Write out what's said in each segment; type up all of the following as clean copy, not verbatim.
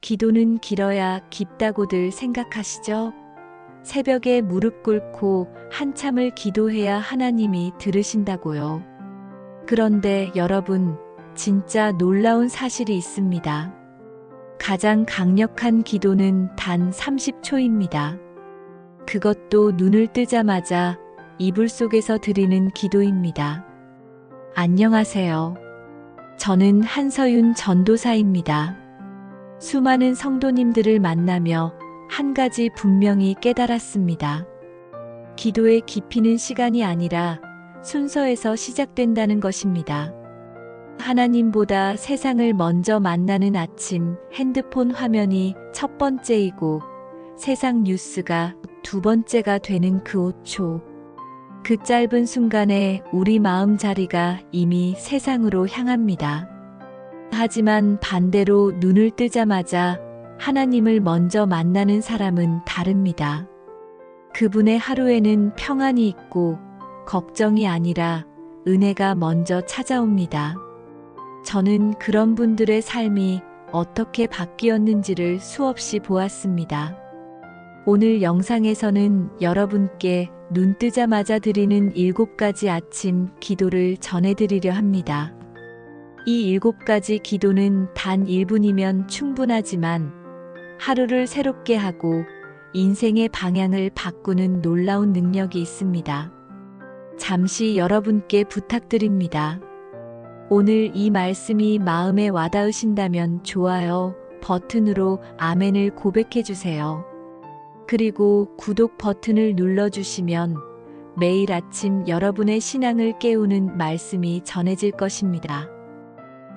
기도는 길어야 깊다고들 생각하시죠? 새벽에 무릎 꿇고 한참을 기도해야 하나님이 들으신다고요. 그런데 여러분, 진짜 놀라운 사실이 있습니다. 가장 강력한 기도는 단 30초입니다. 그것도 눈을 뜨자마자 이불 속에서 드리는 기도입니다. 안녕하세요. 저는 한서윤 전도사입니다. 수많은 성도님들을 만나며 한 가지 분명히 깨달았습니다. 기도의 깊이는 시간이 아니라 순서에서 시작된다는 것입니다. 하나님보다 세상을 먼저 만나는 아침, 핸드폰 화면이 첫 번째이고 세상 뉴스가 두 번째가 되는 그 5초. 그 짧은 순간에 우리 마음 자리가 이미 세상으로 향합니다. 하지만 반대로 눈을 뜨자마자 하나님을 먼저 만나는 사람은 다릅니다. 그분의 하루에는 평안이 있고 걱정이 아니라 은혜가 먼저 찾아옵니다. 저는 그런 분들의 삶이 어떻게 바뀌었는지를 수없이 보았습니다. 오늘 영상에서는 여러분께 눈 뜨자마자 드리는 7가지 아침 기도를 전해드리려 합니다. 이 7가지 기도는 단 1분이면 충분하지만 하루를 새롭게 하고 인생의 방향을 바꾸는 놀라운 능력이 있습니다. 잠시 여러분께 부탁드립니다. 오늘 이 말씀이 마음에 와닿으신다면 좋아요 버튼으로 아멘을 고백해 주세요. 그리고 구독 버튼을 눌러주시면 매일 아침 여러분의 신앙을 깨우는 말씀이 전해질 것입니다.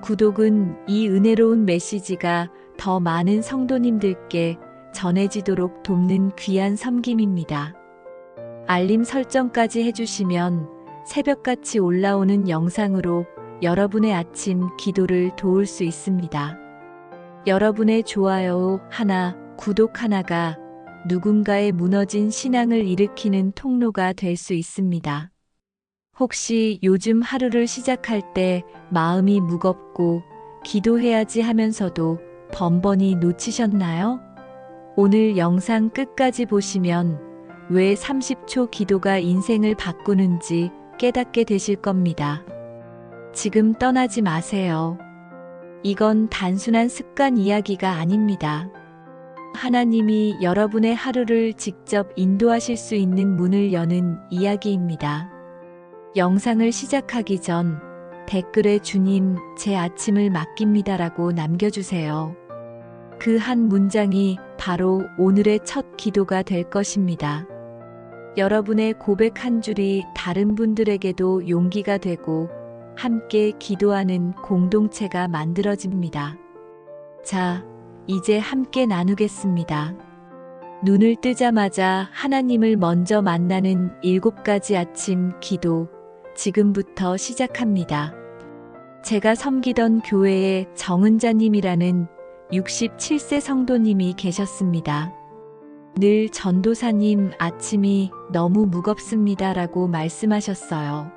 구독은 이 은혜로운 메시지가 더 많은 성도님들께 전해지도록 돕는 귀한 섬김입니다. 알림 설정까지 해주시면 새벽같이 올라오는 영상으로 여러분의 아침 기도를 도울 수 있습니다. 여러분의 좋아요 하나, 구독 하나가 누군가의 무너진 신앙을 일으키는 통로가 될 수 있습니다. 혹시 요즘 하루를 시작할 때 마음이 무겁고 기도해야지 하면서도 번번이 놓치셨나요? 오늘 영상 끝까지 보시면 왜 30초 기도가 인생을 바꾸는지 깨닫게 되실 겁니다. 지금 떠나지 마세요. 이건 단순한 습관 이야기가 아닙니다. 하나님이 여러분의 하루를 직접 인도하실 수 있는 문을 여는 이야기입니다. 영상을 시작하기 전 댓글에 주님, 제 아침을 맡깁니다라고 남겨주세요. 그 한 문장이 바로 오늘의 첫 기도가 될 것입니다. 여러분의 고백 한 줄이 다른 분들에게도 용기가 되고 함께 기도하는 공동체가 만들어집니다. 자, 이제 함께 나누겠습니다. 눈을 뜨자마자 하나님을 먼저 만나는 7가지 아침 기도, 지금부터 시작합니다. 제가 섬기던 교회에 정은자님이라는 67세 성도님이 계셨습니다. 늘 전도사님 아침이 너무 무겁습니다라고 말씀하셨어요.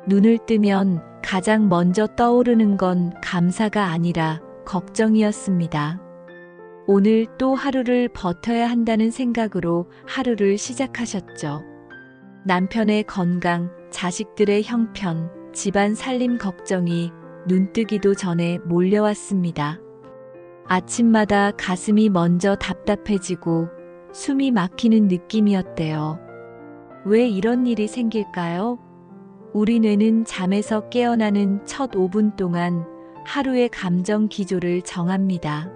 눈을 뜨면 가장 먼저 떠오르는 건 감사가 아니라 걱정이었습니다. 오늘 또 하루를 버텨야 한다는 생각으로 하루를 시작하셨죠. 남편의 건강, 자식들의 형편, 집안 살림 걱정이 눈뜨기도 전에 몰려왔습니다. 아침마다 가슴이 먼저 답답해지고 숨이 막히는 느낌이었대요. 왜 이런 일이 생길까요? 우리 뇌는 잠에서 깨어나는 첫 5분 동안 하루의 감정 기조를 정합니다.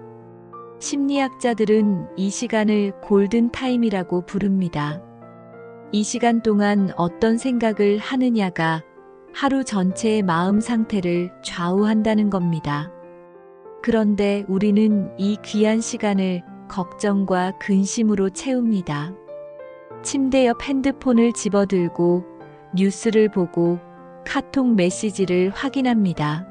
심리학자들은 이 시간을 골든 타임이라고 부릅니다. 이 시간 동안 어떤 생각을 하느냐가 하루 전체의 마음 상태를 좌우한다는 겁니다. 그런데 우리는 이 귀한 시간을 걱정과 근심으로 채웁니다. 침대 옆 핸드폰을 집어들고 뉴스를 보고 카톡 메시지를 확인합니다.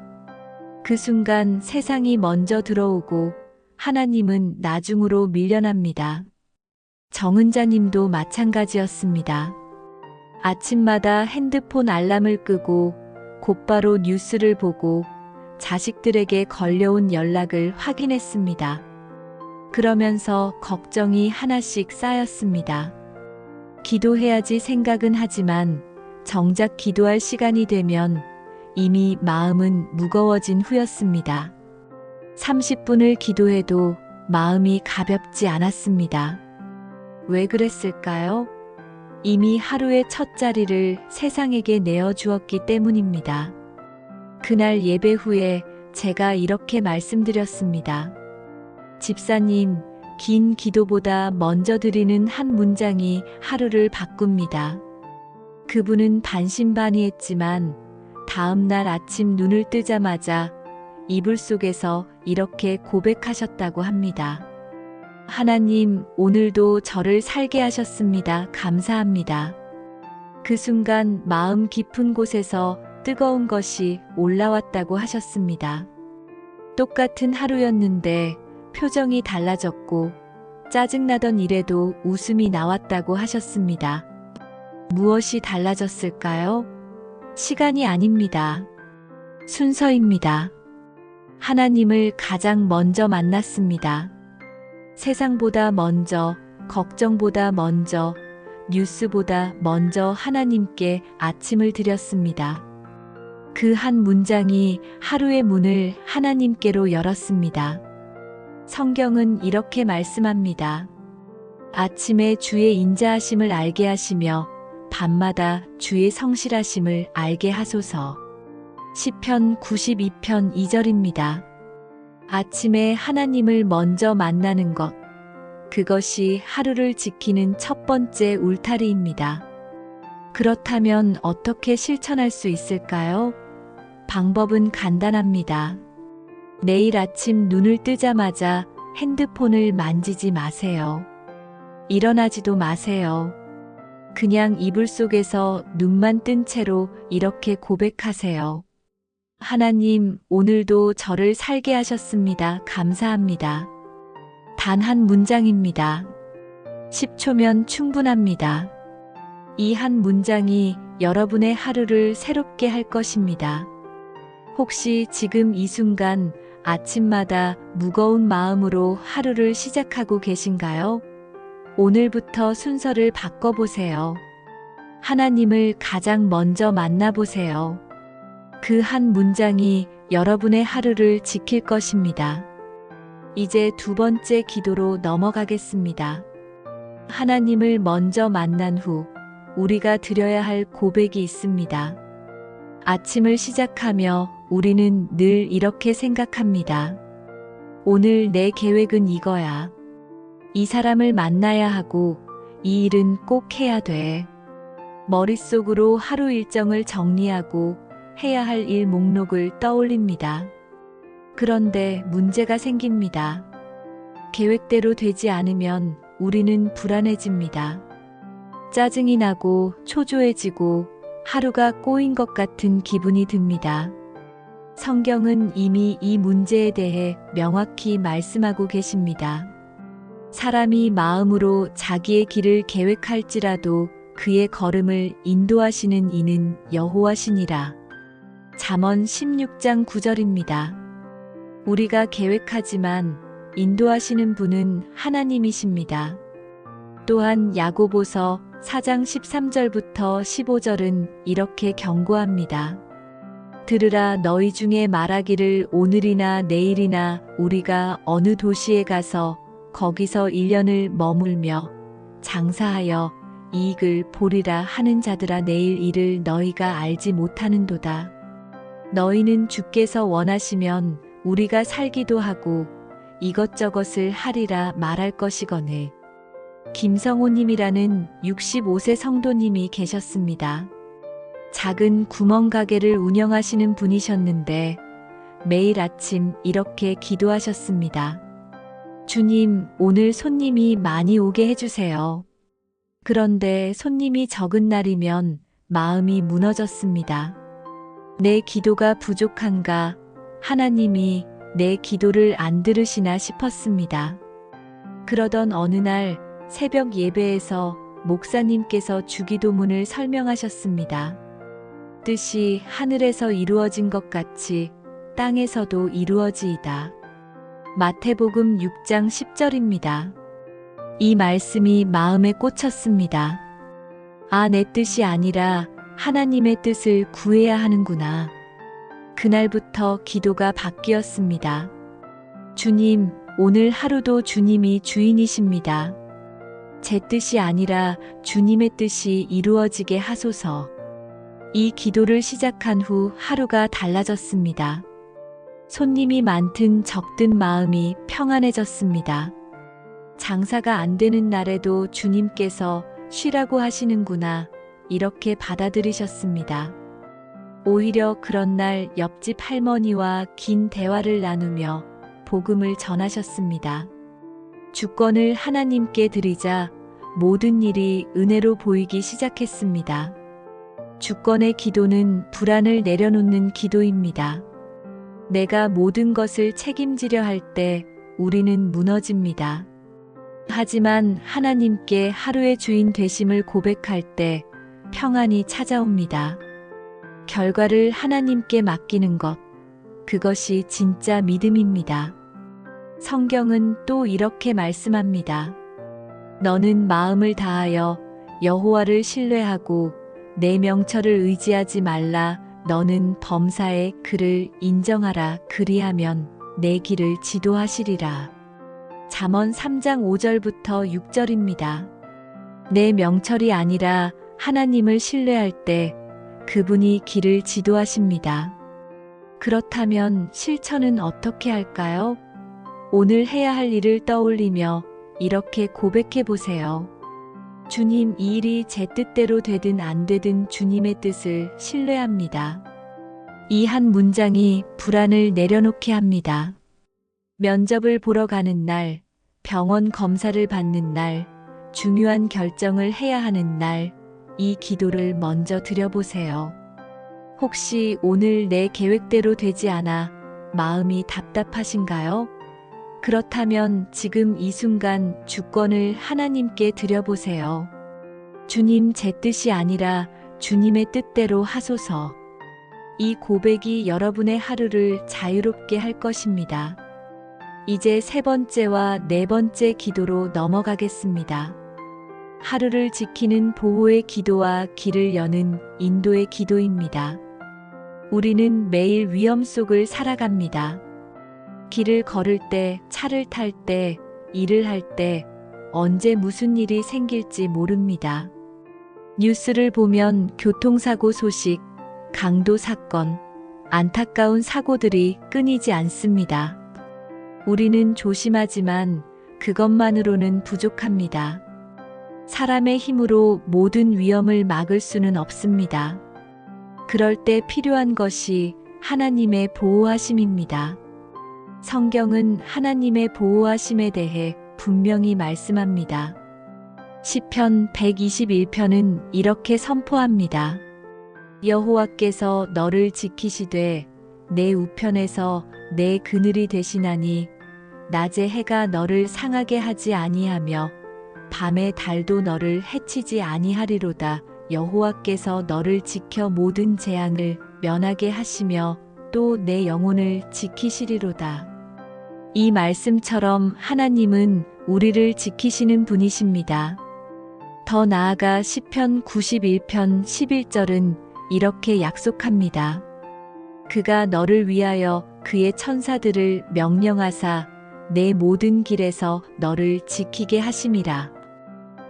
그 순간 세상이 먼저 들어오고 하나님은 나중으로 밀려납니다. 정은자님도 마찬가지였습니다. 아침마다 핸드폰 알람을 끄고 곧바로 뉴스를 보고 자식들에게 걸려온 연락을 확인했습니다. 그러면서 걱정이 하나씩 쌓였습니다. 기도해야지 생각은 하지만 정작 기도할 시간이 되면 이미 마음은 무거워진 후였습니다. 30분을 기도해도 마음이 가볍지 않았습니다. 왜 그랬을까요? 이미 하루의 첫 자리를 세상에게 내어 주었기 때문입니다. 그날 예배 후에 제가 이렇게 말씀드렸습니다. 집사님, 긴 기도보다 먼저 드리는 한 문장이 하루를 바꿉니다. 그분은 반신반의했지만 다음 날 아침 눈을 뜨자마자 이불 속에서 이렇게 고백하셨다고 합니다. 하나님, 오늘도 저를 살게 하셨습니다. 감사합니다. 그 순간 마음 깊은 곳에서 뜨거운 것이 올라왔다고 하셨습니다. 똑같은 하루였는데 표정이 달라졌고 짜증나던 일에도 웃음이 나왔다고 하셨습니다. 무엇이 달라졌을까요? 시간이 아닙니다. 순서입니다. 하나님을 가장 먼저 만났습니다. 세상보다 먼저, 걱정보다 먼저, 뉴스보다 먼저 하나님께 아침을 드렸습니다. 그 한 문장이 하루의 문을 하나님께로 열었습니다. 성경은 이렇게 말씀합니다. 아침에 주의 인자하심을 알게 하시며 밤마다 주의 성실하심을 알게 하소서. 시편 92편 2절입니다. 아침에 하나님을 먼저 만나는 것, 그것이 하루를 지키는 첫 번째 울타리입니다. 그렇다면 어떻게 실천할 수 있을까요? 방법은 간단합니다. 내일 아침 눈을 뜨자마자 핸드폰을 만지지 마세요. 일어나지도 마세요. 그냥 이불 속에서 눈만 뜬 채로 이렇게 고백하세요. 하나님, 오늘도 저를 살게 하셨습니다. 감사합니다. 단 한 문장입니다. 10초면 충분합니다. 이 한 문장이 여러분의 하루를 새롭게 할 것입니다. 혹시 지금 이 순간 아침마다 무거운 마음으로 하루를 시작하고 계신가요? 오늘부터 순서를 바꿔보세요. 하나님을 가장 먼저 만나보세요. 그 한 문장이 여러분의 하루를 지킬 것입니다. 이제 두 번째 기도로 넘어가겠습니다. 하나님을 먼저 만난 후 우리가 드려야 할 고백이 있습니다. 아침을 시작하며 우리는 늘 이렇게 생각합니다. 오늘 내 계획은 이거야. 이 사람을 만나야 하고 이 일은 꼭 해야 돼. 머릿속으로 하루 일정을 정리하고 해야 할 일 목록을 떠올립니다. 그런데 문제가 생깁니다. 계획대로 되지 않으면 우리는 불안해집니다. 짜증이 나고 초조해지고 하루가 꼬인 것 같은 기분이 듭니다. 성경은 이미 이 문제에 대해 명확히 말씀하고 계십니다. 사람이 마음으로 자기의 길을 계획할지라도 그의 걸음을 인도하시는 이는 여호와시니라. 잠언 16장 9절입니다. 우리가 계획하지만 인도하시는 분은 하나님이십니다. 또한 야고보서 4장 13절부터 15절은 이렇게 경고합니다. 들으라, 너희 중에 말하기를 오늘이나 내일이나 우리가 어느 도시에 가서 거기서 1년을 머물며 장사하여 이익을 보리라 하는 자들아, 내일 일을 너희가 알지 못하는도다. 너희는 주께서 원하시면 우리가 살기도 하고 이것저것을 하리라 말할 것이거늘. 김성호님이라는 65세 성도님이 계셨습니다. 작은 구멍 가게를 운영하시는 분이셨는데 매일 아침 이렇게 기도하셨습니다. 주님, 오늘 손님이 많이 오게 해주세요. 그런데 손님이 적은 날이면 마음이 무너졌습니다. 내 기도가 부족한가? 하나님이 내 기도를 안 들으시나 싶었습니다. 그러던 어느 날 새벽 예배에서 목사님께서 주기도문을 설명하셨습니다. 뜻이 하늘에서 이루어진 것 같이 땅에서도 이루어지이다. 마태복음 6장 10절입니다. 이 말씀이 마음에 꽂혔습니다. 아, 내 뜻이 아니라 하나님의 뜻을 구해야 하는구나. 그날부터 기도가 바뀌었습니다. 주님, 오늘 하루도 주님이 주인이십니다. 제 뜻이 아니라 주님의 뜻이 이루어지게 하소서. 이 기도를 시작한 후 하루가 달라졌습니다. 손님이 많든 적든 마음이 평안해졌습니다. 장사가 안 되는 날에도 주님께서 쉬라고 하시는구나, 이렇게 받아들이셨습니다. 오히려 그런 날 옆집 할머니와 긴 대화를 나누며 복음을 전하셨습니다. 주권을 하나님께 드리자 모든 일이 은혜로 보이기 시작했습니다. 주권의 기도는 불안을 내려놓는 기도입니다. 내가 모든 것을 책임지려 할 때 우리는 무너집니다. 하지만 하나님께 하루의 주인 되심을 고백할 때 평안이 찾아옵니다. 결과를 하나님께 맡기는 것, 그것이 진짜 믿음입니다. 성경은 또 이렇게 말씀합니다. 너는 마음을 다하여 여호와를 신뢰하고 내 명철을 의지하지 말라. 너는 범사의 그를 인정하라. 그리하면 내 길을 지도하시리라. 잠언 3장 5절부터 6절입니다. 내 명철이 아니라 하나님을 신뢰할 때 그분이 길을 지도하십니다. 그렇다면 실천은 어떻게 할까요? 오늘 해야 할 일을 떠올리며 이렇게 고백해 보세요. 주님, 이 일이 제 뜻대로 되든 안 되든 주님의 뜻을 신뢰합니다. 이 한 문장이 불안을 내려놓게 합니다. 면접을 보러 가는 날, 병원 검사를 받는 날, 중요한 결정을 해야 하는 날, 이 기도를 먼저 드려보세요. 혹시 오늘 내 계획대로 되지 않아 마음이 답답하신가요? 그렇다면 지금 이 순간 주권을 하나님께 드려보세요. 주님, 제 뜻이 아니라 주님의 뜻대로 하소서. 이 고백이 여러분의 하루를 자유롭게 할 것입니다. 이제 세 번째와 네 번째 기도로 넘어가겠습니다. 하루를 지키는 보호의 기도와 길을 여는 인도의 기도입니다. 우리는 매일 위험 속을 살아갑니다. 길을 걸을 때, 차를 탈 때, 일을 할 때, 언제 무슨 일이 생길지 모릅니다. 뉴스를 보면 교통사고 소식, 강도 사건, 안타까운 사고들이 끊이지 않습니다. 우리는 조심하지만 그것만으로는 부족합니다. 사람의 힘으로 모든 위험을 막을 수는 없습니다. 그럴 때 필요한 것이 하나님의 보호하심입니다. 성경은 하나님의 보호하심에 대해 분명히 말씀합니다. 시편 121편은 이렇게 선포합니다. 여호와께서 너를 지키시되 내 우편에서 내 그늘이 되시나니 낮에 해가 너를 상하게 하지 아니하며 밤에 달도 너를 해치지 아니하리로다. 여호와께서 너를 지켜 모든 재앙을 면하게 하시며 또 내 영혼을 지키시리로다. 이 말씀처럼 하나님은 우리를 지키시는 분이십니다. 더 나아가 시편 91편 11절은 이렇게 약속합니다. 그가 너를 위하여 그의 천사들을 명령하사 내 모든 길에서 너를 지키게 하심이라.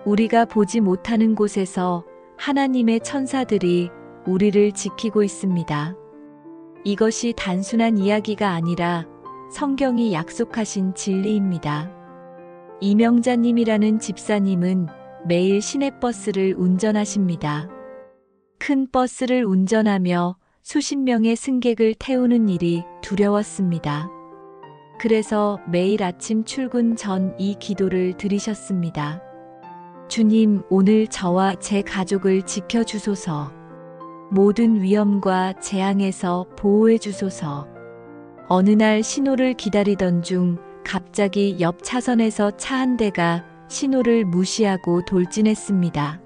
우리가 보지 못하는 곳에서 하나님의 천사들이 우리를 지키고 있습니다. 이것이 단순한 이야기가 아니라 성경이 약속하신 진리입니다. 이명자님이라는 집사님은 매일 시내버스를 운전하십니다. 큰 버스를 운전하며 수십 명의 승객을 태우는 일이 두려웠습니다. 그래서 매일 아침 출근 전 이 기도를 드리셨습니다. 주님, 오늘 저와 제 가족을 지켜주소서. 모든 위험과 재앙에서 보호해 주소서. 어느 날 신호를 기다리던 중 갑자기 옆 차선에서 차 한 대가 신호를 무시하고 돌진했습니다.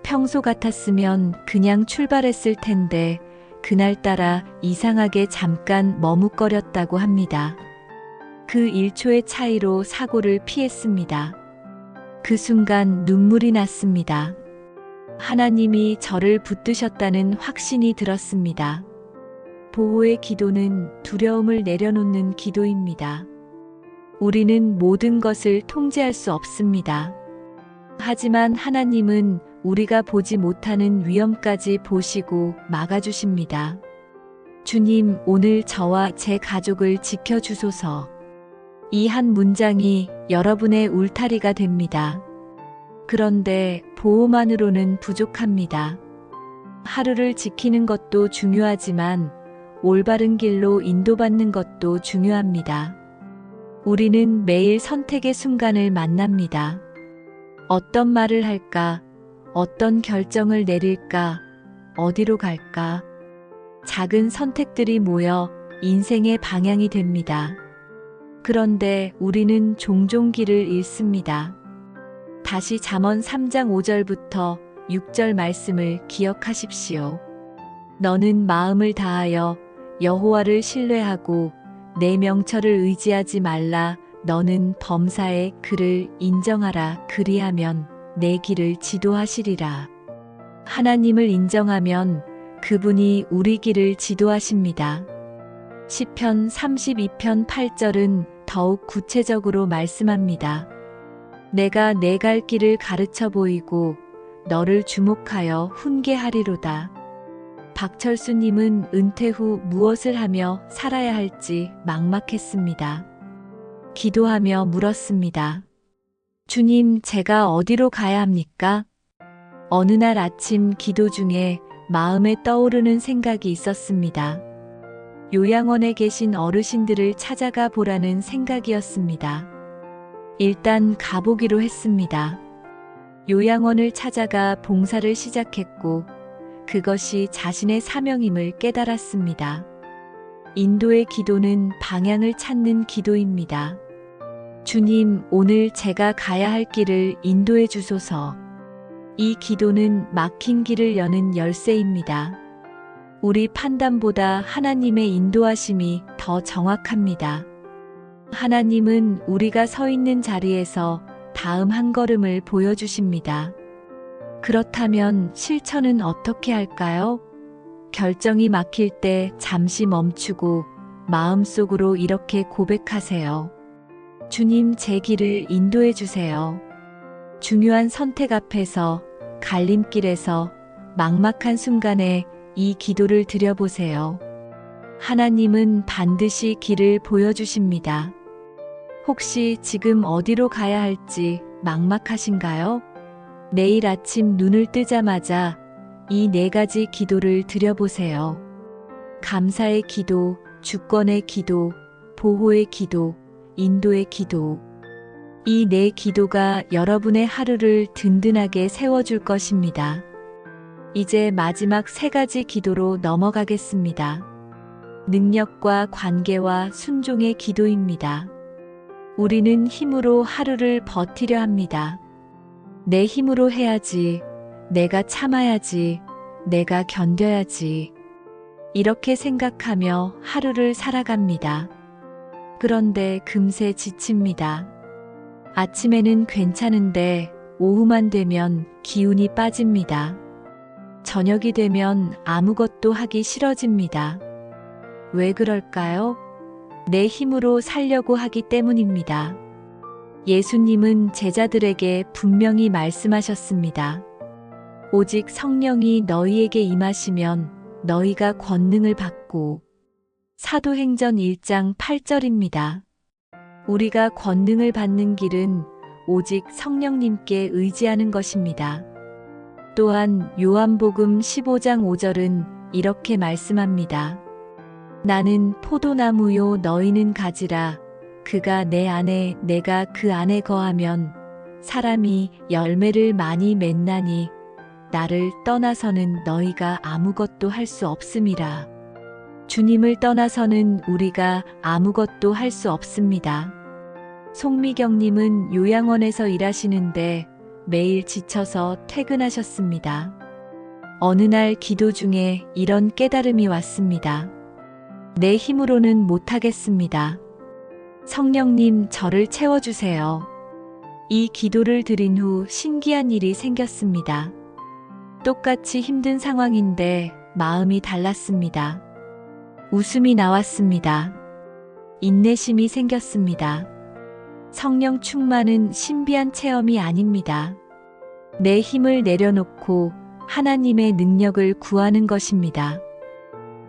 평소 같았으면 그냥 출발했을 텐데 그날따라 이상하게 잠깐 머뭇거렸다고 합니다. 그 1초의 차이로 사고를 피했습니다. 그 순간 눈물이 났습니다. 하나님이 저를 붙드셨다는 확신이 들었습니다. 보호의 기도는 두려움을 내려놓는 기도입니다. 우리는 모든 것을 통제할 수 없습니다. 하지만 하나님은 우리가 보지 못하는 위험까지 보시고 막아주십니다. 주님, 오늘 저와 제 가족을 지켜주소서. 이 한 문장이 여러분의 울타리가 됩니다. 그런데 보호만으로는 부족합니다. 하루를 지키는 것도 중요하지만 올바른 길로 인도받는 것도 중요합니다. 우리는 매일 선택의 순간을 만납니다. 어떤 말을 할까? 어떤 결정을 내릴까? 어디로 갈까? 작은 선택들이 모여 인생의 방향이 됩니다. 그런데 우리는 종종 길을 잃습니다. 다시 잠언 3장 5절부터 6절 말씀을 기억하십시오. 너는 마음을 다하여 여호와를 신뢰하고 내 명철을 의지하지 말라. 너는 범사의 그를 인정하라. 그리하면 내 길을 지도하시리라. 하나님을 인정하면 그분이 우리 길을 지도하십니다. 시편 32편 8절은 더욱 구체적으로 말씀합니다. 내가 내 갈 길을 가르쳐 보이고 너를 주목하여 훈계하리로다. 박철수님은 은퇴 후 무엇을 하며 살아야 할지 막막했습니다. 기도하며 물었습니다. 주님, 제가 어디로 가야 합니까? 어느 날 아침 기도 중에 마음에 떠오르는 생각이 있었습니다. 요양원에 계신 어르신들을 찾아가 보라는 생각이었습니다. 일단 가보기로 했습니다. 요양원을 찾아가 봉사를 시작했고 그것이 자신의 사명임을 깨달았습니다. 인도의 기도는 방향을 찾는 기도입니다. 주님, 오늘 제가 가야 할 길을 인도해 주소서. 이 기도는 막힌 길을 여는 열쇠입니다. 우리 판단보다 하나님의 인도하심이 더 정확합니다. 하나님은 우리가 서 있는 자리에서 다음 한 걸음을 보여주십니다. 그렇다면 실천은 어떻게 할까요? 결정이 막힐 때 잠시 멈추고 마음속으로 이렇게 고백하세요. 주님, 제 길을 인도해 주세요. 중요한 선택 앞에서, 갈림길에서, 막막한 순간에 이 기도를 드려보세요. 하나님은 반드시 길을 보여주십니다. 혹시 지금 어디로 가야 할지 막막하신가요? 내일 아침 눈을 뜨자마자 이 4가지 기도를 드려보세요. 감사의 기도, 주권의 기도, 보호의 기도, 인도의 기도. 이 4기도가 여러분의 하루를 든든하게 세워줄 것입니다. 이제 마지막 3가지 기도로 넘어가겠습니다. 능력과 관계와 순종의 기도입니다. 우리는 힘으로 하루를 버티려 합니다. 내 힘으로 해야지, 내가 참아야지, 내가 견뎌야지. 이렇게 생각하며 하루를 살아갑니다. 그런데 금세 지칩니다. 아침에는 괜찮은데 오후만 되면 기운이 빠집니다. 저녁이 되면 아무것도 하기 싫어집니다. 왜 그럴까요? 내 힘으로 살려고 하기 때문입니다. 예수님은 제자들에게 분명히 말씀하셨습니다. 오직 성령이 너희에게 임하시면 너희가 권능을 받고. 사도행전 1장 8절입니다. 우리가 권능을 받는 길은 오직 성령님께 의지하는 것입니다. 또한 요한복음 15장 5절은 이렇게 말씀합니다. 나는 포도나무요 너희는 가지라. 그가 내 안에 내가 그 안에 거하면 사람이 열매를 많이 맺나니 나를 떠나서는 너희가 아무것도 할 수 없음이라. 주님을 떠나서는 우리가 아무것도 할 수 없습니다. 송미경님은 요양원에서 일하시는데 매일 지쳐서 퇴근하셨습니다. 어느 날 기도 중에 이런 깨달음이 왔습니다. 내 힘으로는 못하겠습니다. 성령님, 저를 채워주세요. 이 기도를 드린 후 신기한 일이 생겼습니다. 똑같이 힘든 상황인데 마음이 달랐습니다. 웃음이 나왔습니다. 인내심이 생겼습니다. 성령 충만은 신비한 체험이 아닙니다. 내 힘을 내려놓고 하나님의 능력을 구하는 것입니다.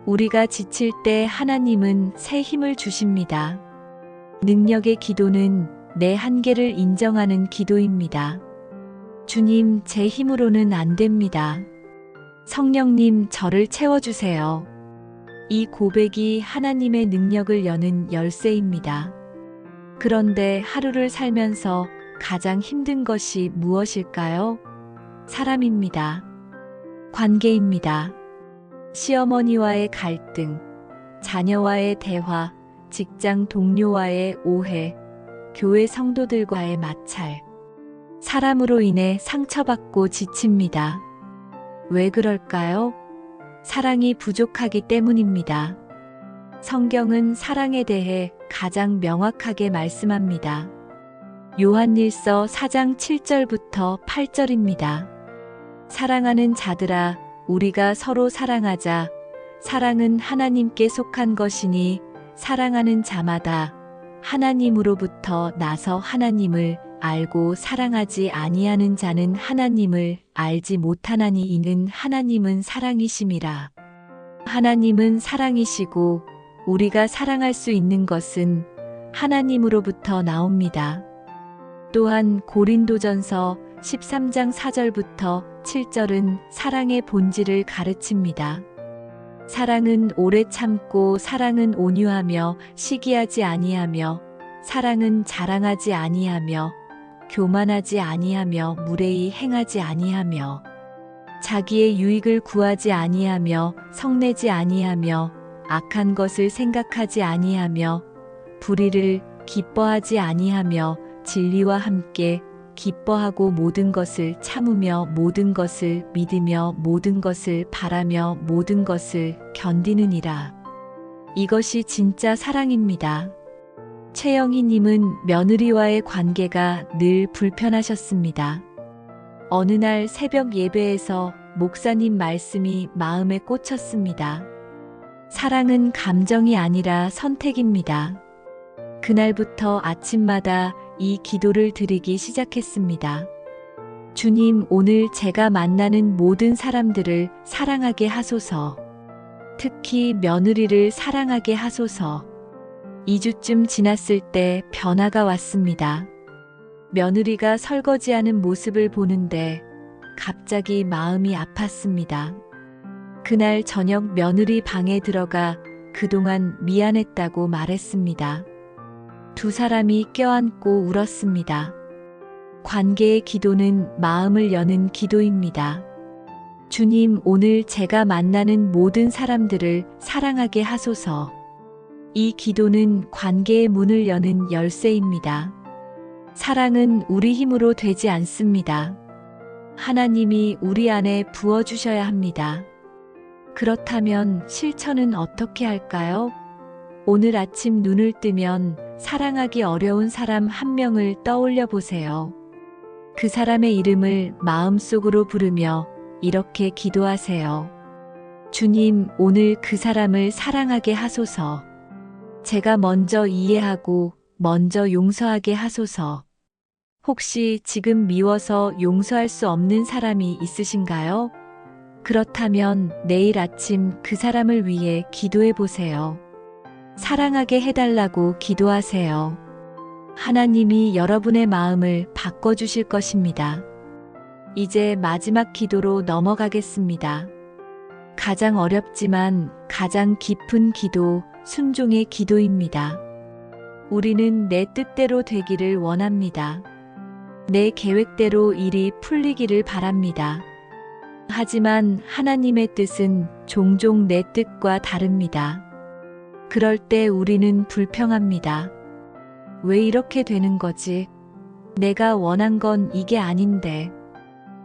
우리가 지칠 때 하나님은 새 힘을 주십니다. 능력의 기도는 내 한계를 인정하는 기도입니다. 주님, 제 힘으로는 안 됩니다. 성령님, 저를 채워주세요. 이 고백이 하나님의 능력을 여는 열쇠입니다. 그런데 하루를 살면서 가장 힘든 것이 무엇일까요? 사람입니다. 관계입니다. 시어머니와의 갈등, 자녀와의 대화, 직장 동료와의 오해, 교회 성도들과의 마찰. 사람으로 인해 상처받고 지칩니다. 왜 그럴까요? 사랑이 부족하기 때문입니다. 성경은 사랑에 대해 가장 명확하게 말씀합니다. 요한일서 4장 7절부터 8절입니다. 사랑하는 자들아, 우리가 서로 사랑하자. 사랑은 하나님께 속한 것이니 사랑하는 자마다 하나님으로부터 나서 하나님을 알고 사랑하지 아니하는 자는 하나님을 알지 못하나니 이는 하나님은 사랑이심이라. 하나님은 사랑이시고 우리가 사랑할 수 있는 것은 하나님으로부터 나옵니다. 또한 고린도전서 13장 4절부터 7절은 사랑의 본질을 가르칩니다. 사랑은 오래 참고 사랑은 온유하며 시기하지 아니하며 사랑은 자랑하지 아니하며 교만하지 아니하며 무례히 행하지 아니하며 자기의 유익을 구하지 아니하며 성내지 아니하며 악한 것을 생각하지 아니하며 불의를 기뻐하지 아니하며 진리와 함께 기뻐하고 모든 것을 참으며 모든 것을 믿으며 모든 것을 바라며 모든 것을 견디느니라. 이것이 진짜 사랑입니다. 최영희님은 며느리와의 관계가 늘 불편하셨습니다. 어느 날 새벽 예배에서 목사님 말씀이 마음에 꽂혔습니다. 사랑은 감정이 아니라 선택입니다. 그날부터 아침마다 이 기도를 드리기 시작했습니다. 주님, 오늘 제가 만나는 모든 사람들을 사랑하게 하소서. 특히 며느리를 사랑하게 하소서. 2주쯤 지났을 때 변화가 왔습니다. 며느리가 설거지하는 모습을 보는데 갑자기 마음이 아팠습니다. 그날 저녁 며느리 방에 들어가 그동안 미안했다고 말했습니다. 두 사람이 껴안고 울었습니다. 관계의 기도는 마음을 여는 기도입니다. 주님, 오늘 제가 만나는 모든 사람들을 사랑하게 하소서. 이 기도는 관계의 문을 여는 열쇠입니다. 사랑은 우리 힘으로 되지 않습니다. 하나님이 우리 안에 부어주셔야 합니다. 그렇다면 실천은 어떻게 할까요? 오늘 아침 눈을 뜨면 사랑하기 어려운 사람 한 명을 떠올려 보세요. 그 사람의 이름을 마음속으로 부르며 이렇게 기도하세요. 주님, 오늘 그 사람을 사랑하게 하소서. 제가 먼저 이해하고 먼저 용서하게 하소서. 혹시 지금 미워서 용서할 수 없는 사람이 있으신가요? 그렇다면 내일 아침 그 사람을 위해 기도해 보세요. 사랑하게 해달라고 기도하세요. 하나님이 여러분의 마음을 바꿔주실 것입니다. 이제 마지막 기도로 넘어가겠습니다. 가장 어렵지만 가장 깊은 기도, 순종의 기도입니다. 우리는 내 뜻대로 되기를 원합니다. 내 계획대로 일이 풀리기를 바랍니다. 하지만 하나님의 뜻은 종종 내 뜻과 다릅니다. 그럴 때 우리는 불평합니다. 왜 이렇게 되는 거지? 내가 원한 건 이게 아닌데.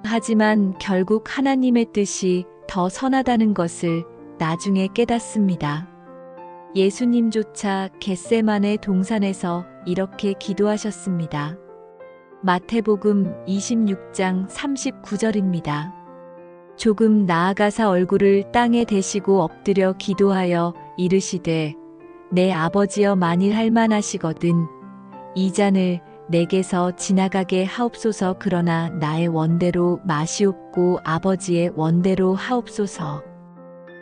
하지만 결국 하나님의 뜻이 더 선하다는 것을 나중에 깨닫습니다. 예수님조차 겟세마네 동산에서 이렇게 기도하셨습니다. 마태복음 26장 39절입니다. 조금 나아가사 얼굴을 땅에 대시고 엎드려 기도하여 이르시되 내 아버지여 만일 할만하시거든 이 잔을 내게서 지나가게 하옵소서. 그러나 나의 원대로 마시옵고 아버지의 원대로 하옵소서.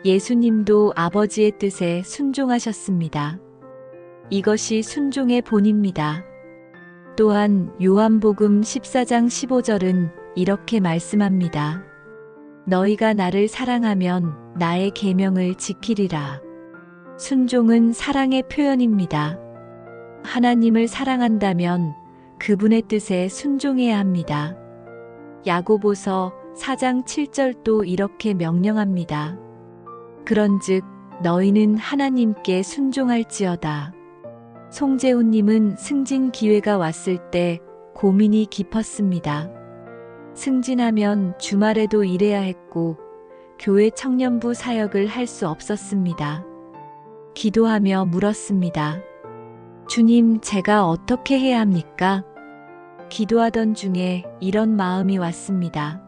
예수님도 아버지의 뜻에 순종하셨습니다. 이것이 순종의 본입니다. 또한 요한복음 14장 15절은 이렇게 말씀합니다. 너희가 나를 사랑하면 나의 계명을 지키리라. 순종은 사랑의 표현입니다. 하나님을 사랑한다면 그분의 뜻에 순종해야 합니다. 야고보서 4장 7절도 이렇게 명령합니다. 그런즉 너희는 하나님께 순종할지어다. 송재훈님은 승진 기회가 왔을 때 고민이 깊었습니다. 승진하면 주말에도 일해야 했고 교회 청년부 사역을 할 수 없었습니다. 기도하며 물었습니다. 주님, 제가 어떻게 해야 합니까? 기도하던 중에 이런 마음이 왔습니다.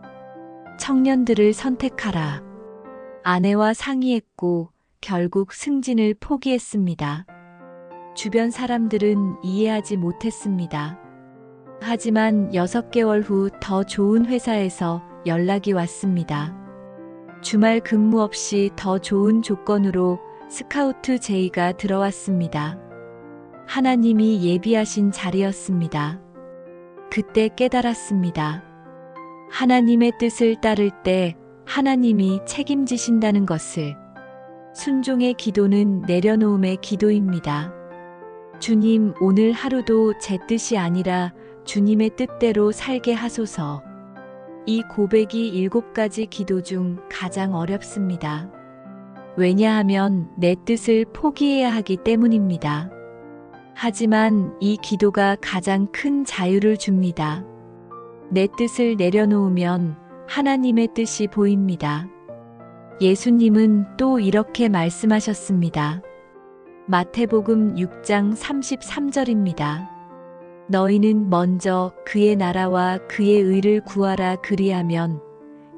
청년들을 선택하라. 아내와 상의했고 결국 승진을 포기했습니다. 주변 사람들은 이해하지 못했습니다. 하지만 6개월 후 더 좋은 회사에서 연락이 왔습니다. 주말 근무 없이 더 좋은 조건으로 스카우트 제의가 들어왔습니다. 하나님이 예비하신 자리였습니다. 그때 깨달았습니다. 하나님의 뜻을 따를 때 하나님이 책임지신다는 것을. 순종의 기도는 내려놓음의 기도입니다. 주님, 오늘 하루도 제 뜻이 아니라 주님의 뜻대로 살게 하소서. 이 고백이 7가지 기도 중 가장 어렵습니다. 왜냐하면 내 뜻을 포기해야 하기 때문입니다. 하지만 이 기도가 가장 큰 자유를 줍니다. 내 뜻을 내려놓으면 하나님의 뜻이 보입니다. 예수님은 또 이렇게 말씀하셨습니다. 마태복음 6장 33절입니다. 너희는 먼저 그의 나라와 그의 의를 구하라. 그리하면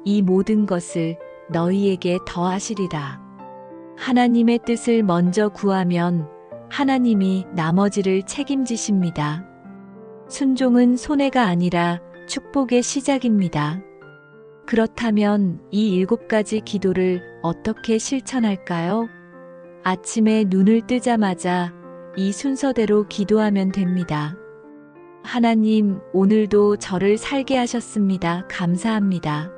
이 모든 것을 너희에게 더하시리라. 하나님의 뜻을 먼저 구하면 하나님이 나머지를 책임지십니다. 순종은 손해가 아니라 축복의 시작입니다. 그렇다면 이 7가지 기도를 어떻게 실천할까요? 아침에 눈을 뜨자마자 이 순서대로 기도하면 됩니다. 하나님, 오늘도 저를 살게 하셨습니다. 감사합니다.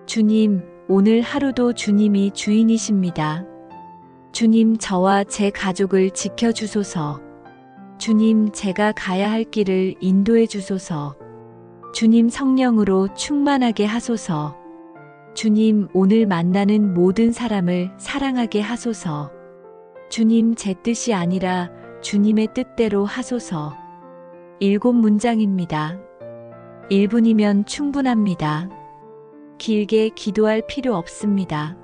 주님, 오늘 하루도 주님이 주인이십니다. 주님, 저와 제 가족을 지켜주소서. 주님, 제가 가야 할 길을 인도해 주소서. 주님, 성령으로 충만하게 하소서. 주님, 오늘 만나는 모든 사람을 사랑하게 하소서. 주님, 제 뜻이 아니라 주님의 뜻대로 하소서. 7문장입니다. 1분이면 충분합니다. 길게 기도할 필요 없습니다.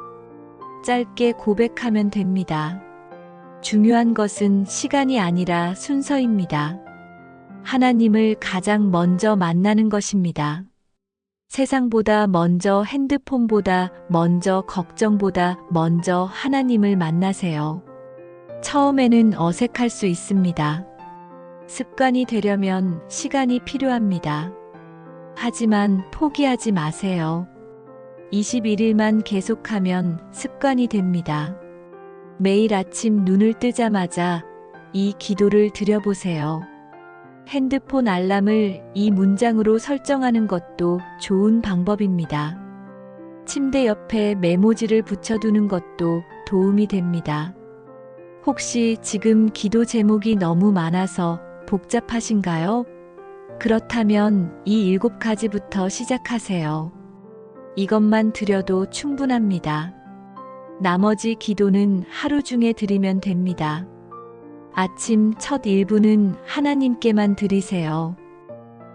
짧게 고백하면 됩니다. 중요한 것은 시간이 아니라 순서입니다. 하나님을 가장 먼저 만나는 것입니다. 세상보다 먼저, 핸드폰보다 먼저, 걱정보다 먼저 하나님을 만나세요. 처음에는 어색할 수 있습니다. 습관이 되려면 시간이 필요합니다. 하지만 포기하지 마세요. 21일만 계속하면 습관이 됩니다. 매일 아침 눈을 뜨자마자 이 기도를 드려보세요. 핸드폰 알람을 이 문장으로 설정하는 것도 좋은 방법입니다. 침대 옆에 메모지를 붙여두는 것도 도움이 됩니다. 혹시 지금 기도 제목이 너무 많아서 복잡하신가요? 그렇다면 이 7가지부터 시작하세요. 이것만 드려도 충분합니다. 나머지 기도는 하루 중에 드리면 됩니다. 아침 첫 1분은 하나님께만 드리세요.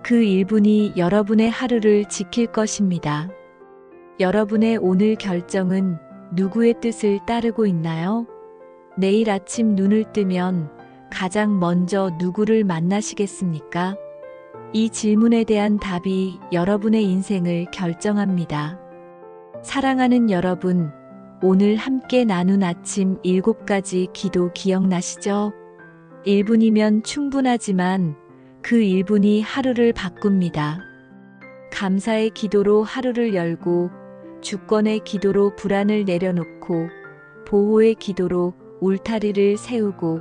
그 1분이 여러분의 하루를 지킬 것입니다. 여러분의 오늘 결정은 누구의 뜻을 따르고 있나요? 내일 아침 눈을 뜨면 가장 먼저 누구를 만나시겠습니까? 이 질문에 대한 답이 여러분의 인생을 결정합니다. 사랑하는 여러분, 오늘 함께 나눈 아침 7가지 기도 기억나시죠? 1분이면 충분하지만 그 1분이 하루를 바꿉니다. 감사의 기도로 하루를 열고, 주권의 기도로 불안을 내려놓고, 보호의 기도로 울타리를 세우고,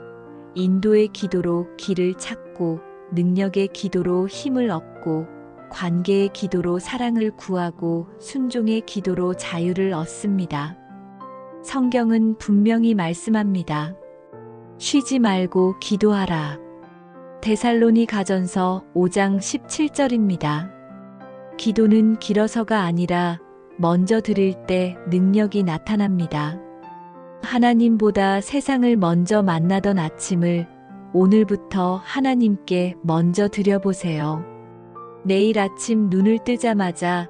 인도의 기도로 길을 찾고, 능력의 기도로 힘을 얻고, 관계의 기도로 사랑을 구하고, 순종의 기도로 자유를 얻습니다. 성경은 분명히 말씀합니다. 쉬지 말고 기도하라. 데살로니가전서 5장 17절입니다. 기도는 길어서가 아니라 먼저 드릴 때 능력이 나타납니다. 하나님보다 세상을 먼저 만나던 아침을 오늘부터 하나님께 먼저 드려보세요. 내일 아침 눈을 뜨자마자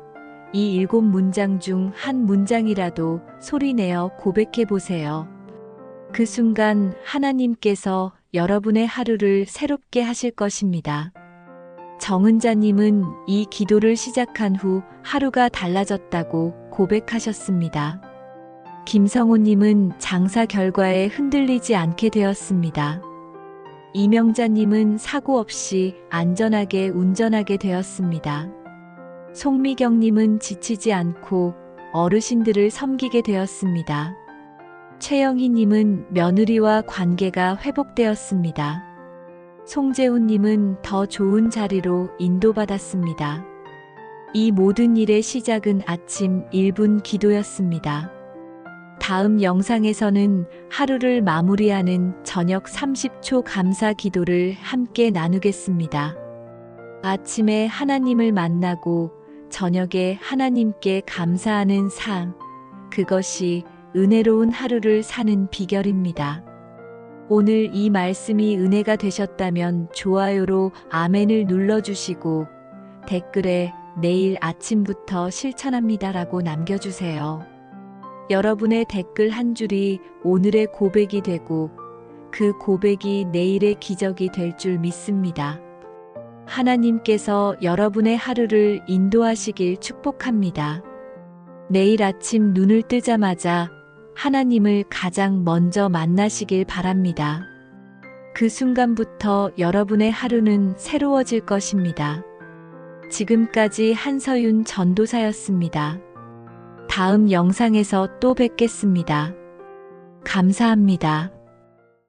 이 7문장 중 한 문장이라도 소리내어 고백해 보세요. 그 순간 하나님께서 여러분의 하루를 새롭게 하실 것입니다. 정은자님은 이 기도를 시작한 후 하루가 달라졌다고 고백하셨습니다. 김성호님은 장사 결과에 흔들리지 않게 되었습니다. 이명자님은 사고 없이 안전하게 운전하게 되었습니다. 송미경님은 지치지 않고 어르신들을 섬기게 되었습니다. 최영희님은 며느리와 관계가 회복되었습니다. 송재훈님은 더 좋은 자리로 인도받았습니다. 이 모든 일의 시작은 아침 1분 기도였습니다. 다음 영상에서는 하루를 마무리하는 저녁 30초 감사 기도를 함께 나누겠습니다. 아침에 하나님을 만나고 저녁에 하나님께 감사하는 삶, 그것이 은혜로운 하루를 사는 비결입니다. 오늘 이 말씀이 은혜가 되셨다면 좋아요로 아멘을 눌러주시고 댓글에 내일 아침부터 실천합니다라고 남겨주세요. 여러분의 댓글 한 줄이 오늘의 고백이 되고 그 고백이 내일의 기적이 될 줄 믿습니다. 하나님께서 여러분의 하루를 인도하시길 축복합니다. 내일 아침 눈을 뜨자마자 하나님을 가장 먼저 만나시길 바랍니다. 그 순간부터 여러분의 하루는 새로워질 것입니다. 지금까지 한서윤 전도사였습니다. 다음 영상에서 또 뵙겠습니다. 감사합니다.